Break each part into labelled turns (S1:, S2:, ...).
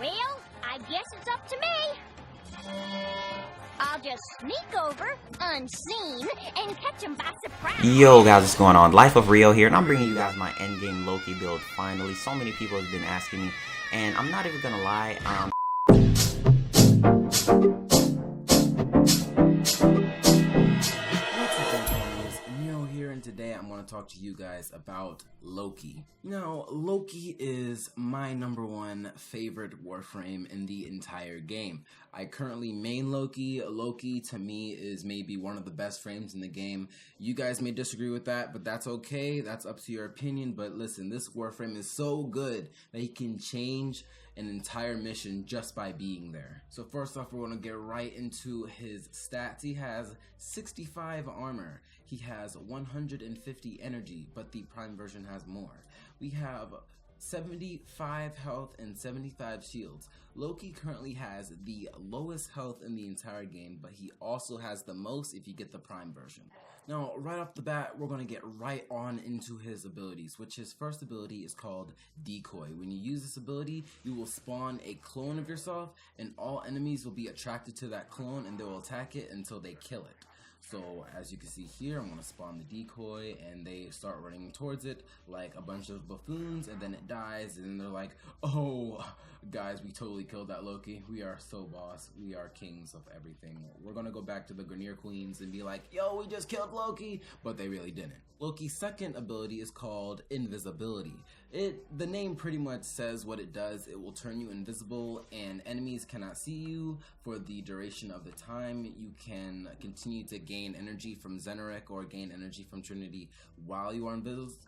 S1: Well, I guess it's up to me. I'll just sneak over, unseen, and catch him by surprise.
S2: Yo guys, what's going on? Life of Rio here, and I'm bringing you guys my endgame Loki build finally. So many people have been asking me, and I'm not even gonna lie, today I'm going to talk to you guys about Loki. Now, Loki is my #1 favorite Warframe in the entire game. I currently main Loki. Loki to me is maybe one of the best frames in the game. You guys may disagree with that, but that's okay. That's up to your opinion. But listen, this Warframe is so good that he can change an entire mission just by being there. So first off, we're going to get right into his stats. He has 65 armor. He has 150 energy, but the Prime version has more. We have 75 health and 75 shields. Loki currently has the lowest health in the entire game, but he also has the most if you get the Prime version. Now, right off the bat, we're going to get right on into his abilities, which his first ability is called Decoy. When you use this ability, you will spawn a clone of yourself, and all enemies will be attracted to that clone, and they will attack it until they kill it. So as you can see here, I'm going to spawn the decoy and they start running towards it like a bunch of buffoons, and then it dies and then they're like, oh guys, we totally killed that Loki. We are so boss. We are kings of everything. We're going to go back to the Grenier Queens and be like, yo, we just killed Loki, but they really didn't. Loki's second ability is called Invisibility. The name pretty much says what it does. It will turn you invisible and enemies cannot see you for the duration of the time. You can continue to gain energy from Zenerek or gain energy from Trinity while you are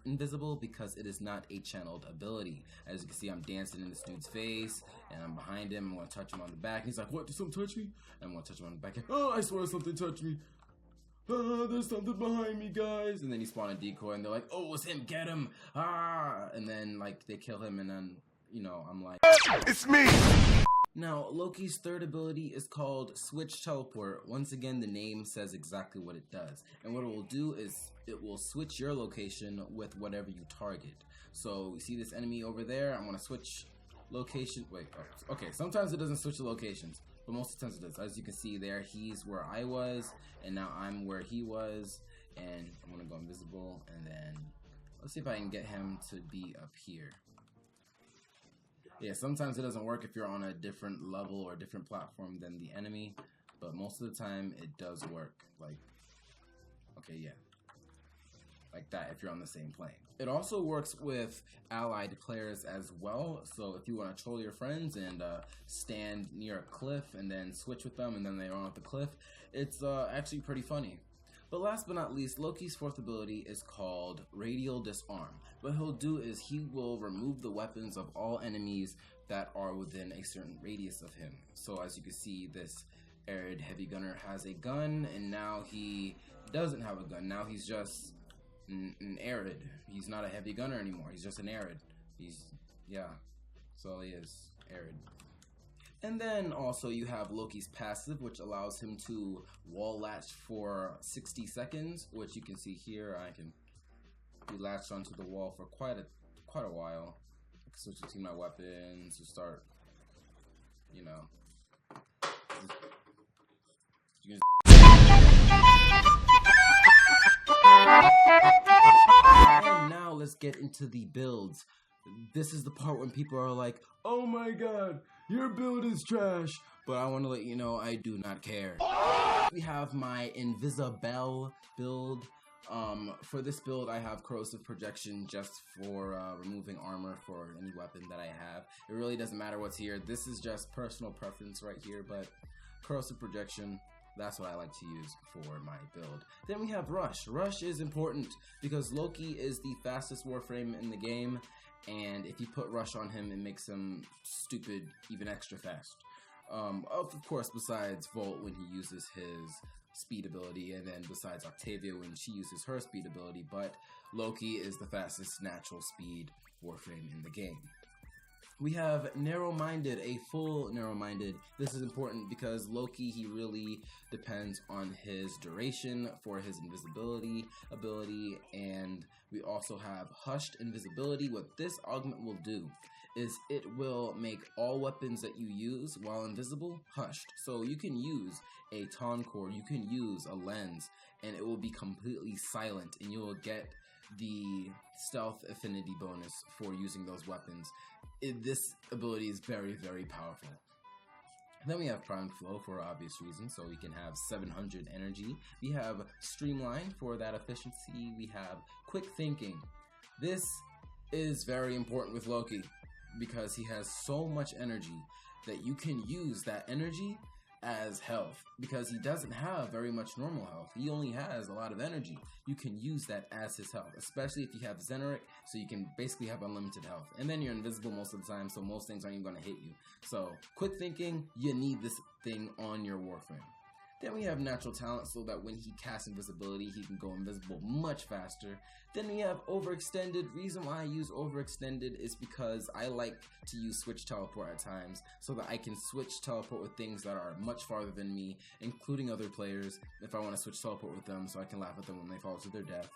S2: invisible because it is not a channeled ability. As you can see, I'm dancing in this dude's face and I'm behind him. I'm going to touch him on the back. He's like, what, did something touch me? And I'm going to touch him on the back. Oh, I swear something touched me. There's something behind me, guys. And then he spawned a decoy and they're like, oh, it's him, get him. And then like they kill him and then, you know, I'm like, it's me. Now, Loki's third ability is called Switch Teleport. Once again, the name says exactly what it does. And what it will do is it will switch your location with whatever you target. So you see this enemy over there, I'm going to switch location. Wait, oh, okay, sometimes it doesn't switch the locations, but most of the times it does. As you can see there, he's where I was, and now I'm where he was, and I'm going to go invisible, and then let's see if I can get him to be up here. Yeah, sometimes it doesn't work if you're on a different level or a different platform than the enemy, but most of the time it does work. Like, okay, yeah, like that if you're on the same plane. It also works with allied players as well, so if you want to troll your friends and stand near a cliff and then switch with them and then they run off the cliff, it's actually pretty funny. But last but not least, Loki's fourth ability is called Radial Disarm. What he'll do is he will remove the weapons of all enemies that are within a certain radius of him. So as you can see, this arid heavy gunner has a gun, and now he doesn't have a gun. Now he's just an arid. He's not a heavy gunner anymore. He's just an arid. Yeah, so he is arid. And then also you have Loki's passive, which allows him to wall latch for 60 seconds, which you can see here. I can be latched onto the wall for quite a while. I can switch between my weapons to start, you know. And now let's get into the builds. This is the part when people are like, oh my god, your build is trash. But I want to let you know I do not care. We have my Invisibility build. For this build I have corrosive projection just for removing armor for any weapon that I have. It really doesn't matter what's here. This is just personal preference right here, but corrosive projection, that's what I like to use for my build. Then we have Rush. Rush is important because Loki is the fastest Warframe in the game, and if you put Rush on him, it makes him stupid, even extra fast. Of course, besides Volt when he uses his speed ability, and then besides Octavia when she uses her speed ability, but Loki is the fastest natural speed Warframe in the game. We have Narrow-Minded, a full Narrow-Minded. This is important because Loki, he really depends on his duration for his invisibility ability, and we also have Hushed Invisibility. What this augment will do is it will make all weapons that you use while invisible hushed. So you can use a taunt core, you can use a lens, and it will be completely silent, and you will get the stealth affinity bonus for using those weapons. This ability is very, very powerful. Then we have Prime Flow for obvious reasons, so we can have 700 energy. We have Streamline for that efficiency. We have Quick Thinking. This is very important with Loki because he has so much energy that you can use that energy as health, because he doesn't have very much normal health. He only has a lot of energy. You can use that as his health, especially if you have Zeneric, so you can basically have unlimited health. And then you're invisible most of the time, so most things aren't even going to hit you. So Quick Thinking, you need this thing on your Warframe. Then we have Natural Talent, so that when he casts Invisibility, he can go invisible much faster. Then we have Overextended. Reason why I use Overextended is because I like to use Switch Teleport at times, so that I can switch teleport with things that are much farther than me, including other players, if I want to switch teleport with them, so I can laugh at them when they fall to their death.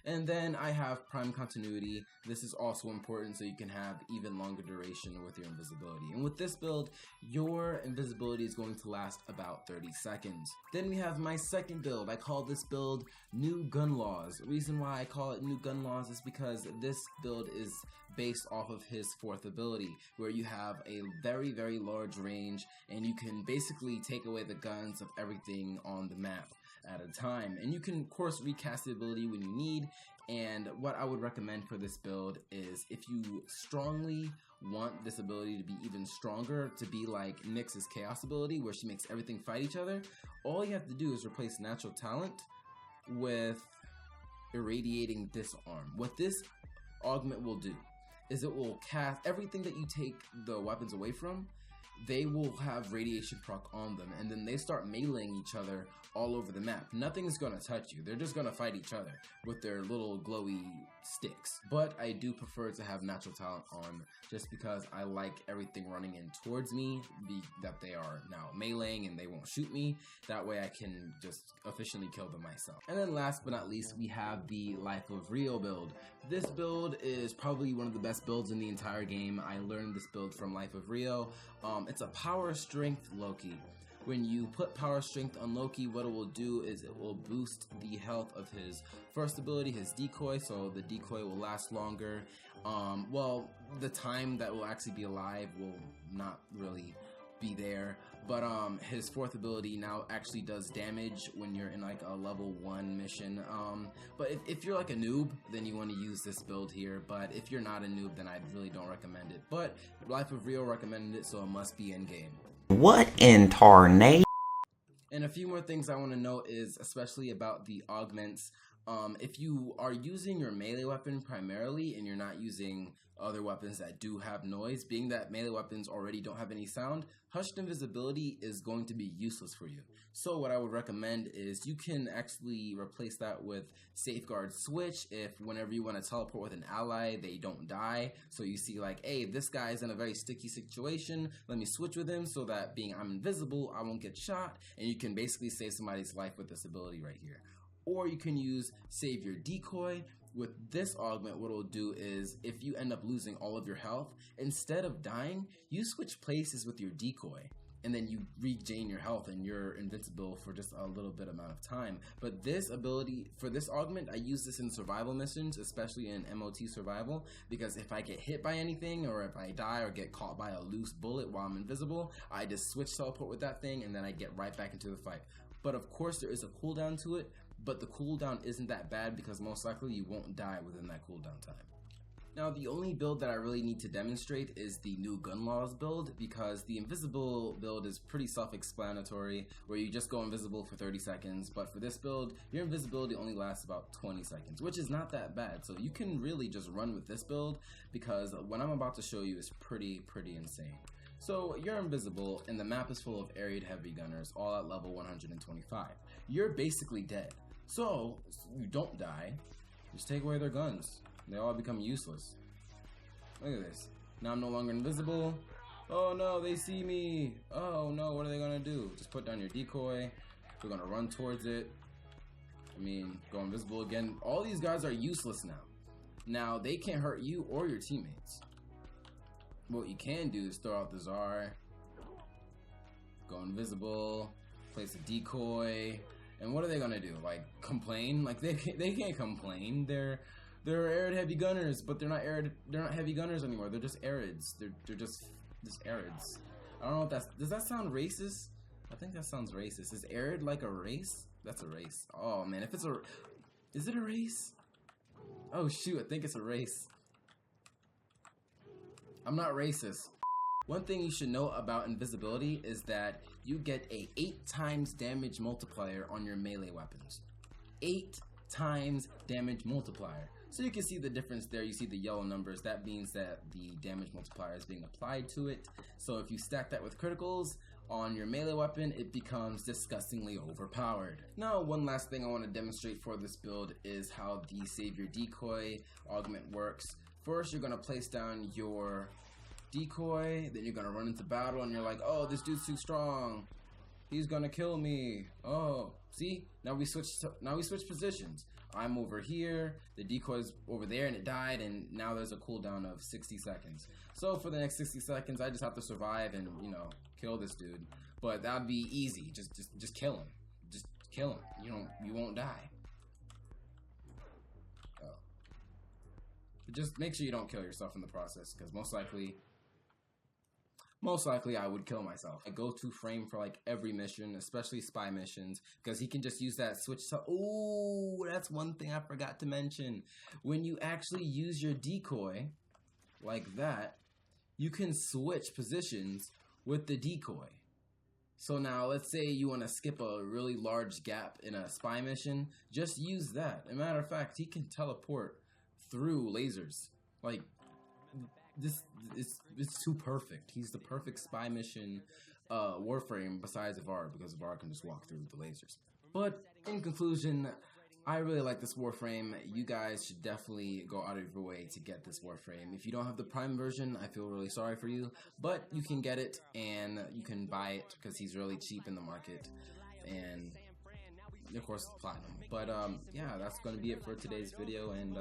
S2: And then I have Prime Continuity. This is also important so you can have even longer duration with your invisibility. And with this build, your invisibility is going to last about 30 seconds. Then we have my second build. I call this build New Gun Laws. The reason why I call it New Gun Laws is because this build is based off of his fourth ability, where you have a very, very large range, and you can basically take away the guns of everything on the map at a time. And you can of course recast the ability when you need. And what I would recommend for this build is, if you strongly want this ability to be even stronger, to be like Nyx's Chaos ability where she makes everything fight each other, all you have to do is replace Natural Talent with Irradiating Disarm. What this augment will do is it will cast everything that you take the weapons away from. They will have radiation proc on them, and then they start meleeing each other all over the map. Nothing's gonna touch you. They're just gonna fight each other with their little glowy sticks. But I do prefer to have Natural Talent on, just because I like everything running in towards me, that they are now meleeing and they won't shoot me. That way I can just efficiently kill them myself. And then last but not least, we have the Life of Rio build. This build is probably one of the best builds in the entire game. I learned this build from Life of Rio. It's a power strength Loki. When you put power strength on Loki, what it will do is it will boost the health of his first ability, his decoy, so the decoy will last longer. Well, the time that will actually be alive will not really be there, but his fourth ability now actually does damage when you're in like a level 1 mission. But if you're like a noob, then you want to use this build here, but if you're not a noob, then I really don't recommend it. But Life of Rio recommended it, so it must be in game.
S3: What in tarnation?
S2: And a few more things I want to note is, especially about the augments, if you are using your melee weapon primarily and you're not using other weapons that do have noise, being that melee weapons already don't have any sound, hushed invisibility is going to be useless for you. So what I would recommend is you can actually replace that with Safeguard Switch. If whenever you want to teleport with an ally, they don't die, so you see like, hey, this guy is in a very sticky situation, let me switch with him so that being I'm invisible, I won't get shot, and you can basically save somebody's life with this ability right here. Or you can use Save Your Decoy. With this augment, what it'll do is, if you end up losing all of your health, instead of dying, you switch places with your decoy, and then you regain your health and you're invincible for just a little bit amount of time. But this ability, for this augment, I use this in survival missions, especially in MOT survival, because if I get hit by anything, or if I die or get caught by a loose bullet while I'm invisible, I just switch teleport with that thing and then I get right back into the fight. But of course there is a cooldown to it, but the cooldown isn't that bad because most likely you won't die within that cooldown time. Now the only build that I really need to demonstrate is the New Gun Laws build, because the invisible build is pretty self-explanatory, where you just go invisible for 30 seconds, but for this build, your invisibility only lasts about 20 seconds, which is not that bad, so you can really just run with this build, because what I'm about to show you is pretty insane. So you're invisible, and the map is full of aerial heavy gunners, all at level 125. You're basically dead. So you don't die, just take away their guns. They all become useless. Look at this. Now I'm no longer invisible. Oh no, they see me. Oh no, what are they gonna do? Just put down your decoy. We're gonna run towards it. I mean, go invisible again. All these guys are useless now. Now they can't hurt you or your teammates. what you can do is throw out the Czar, go invisible, place a decoy, and what are they gonna do? Like complain? Like they can't complain. They're arid heavy gunners, but they're not heavy gunners anymore. They're just arids. They're just arids. I don't know if does that sound racist? I think that sounds racist. Is arid like a race? That's a race. Oh man, if it's is it a race? Oh shoot, I think it's a race. I'm not racist. One thing you should know about invisibility is that you get a 8 times damage multiplier on your melee weapons. 8 times damage multiplier. So you can see the difference there. You see the yellow numbers. That means that the damage multiplier is being applied to it. So if you stack that with criticals on your melee weapon, it becomes disgustingly overpowered. Now, one last thing I want to demonstrate for this build is how the Savior Decoy Augment works. First, you're going to place down your decoy, then you're going to run into battle and you're like, oh, this dude's too strong. He's going to kill me. Oh, see? Now we switch positions. I'm over here, the decoy's over there and it died, and now there's a cooldown of 60 seconds. So for the next 60 seconds, I just have to survive and, you know, kill this dude. But that'd be easy. Just kill him. Just kill him. You won't die. Oh. But just make sure you don't kill yourself in the process, because most likely I would kill myself. I go to frame for like every mission, especially spy missions, because he can just use that switch to, oh, that's one thing I forgot to mention. When you actually use your decoy like that, you can switch positions with the decoy. So now let's say you want to skip a really large gap in a spy mission, just use that. As a matter of fact, he can teleport through lasers. Like, it's too perfect. He's the perfect spy mission Warframe besides Var, because Var can just walk through the lasers. But in conclusion, I really like this Warframe. You guys should definitely go out of your way to get this Warframe. If you don't have the Prime version, I feel really sorry for you, but you can get it and you can buy it because he's really cheap in the market, and of course Platinum. But yeah, that's going to be it for today's video, and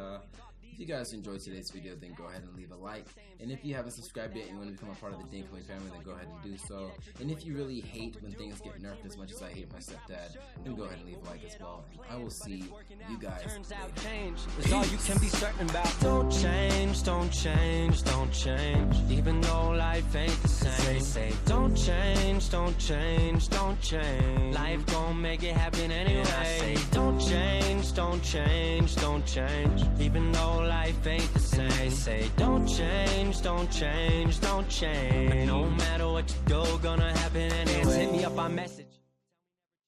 S2: if you guys enjoyed today's video, then go ahead and leave a like. And if you haven't subscribed yet and you want to become a part of the Dank family, then go ahead and do so. And if you really hate when things get nerfed as much as I hate my stepdad, then go ahead and leave a like as well. And I will see you guys later.
S4: Change is all you can be certain about. Don't change, don't change, don't change. Even though life ain't the same. Say, don't change, don't change, don't change. Life gon' make it happen anyway. I say, don't change, don't change, don't change. Even though life ain't the same. Say, don't change, don't change, don't change. But no matter what you do, gonna happen anyway. Hit me up on message.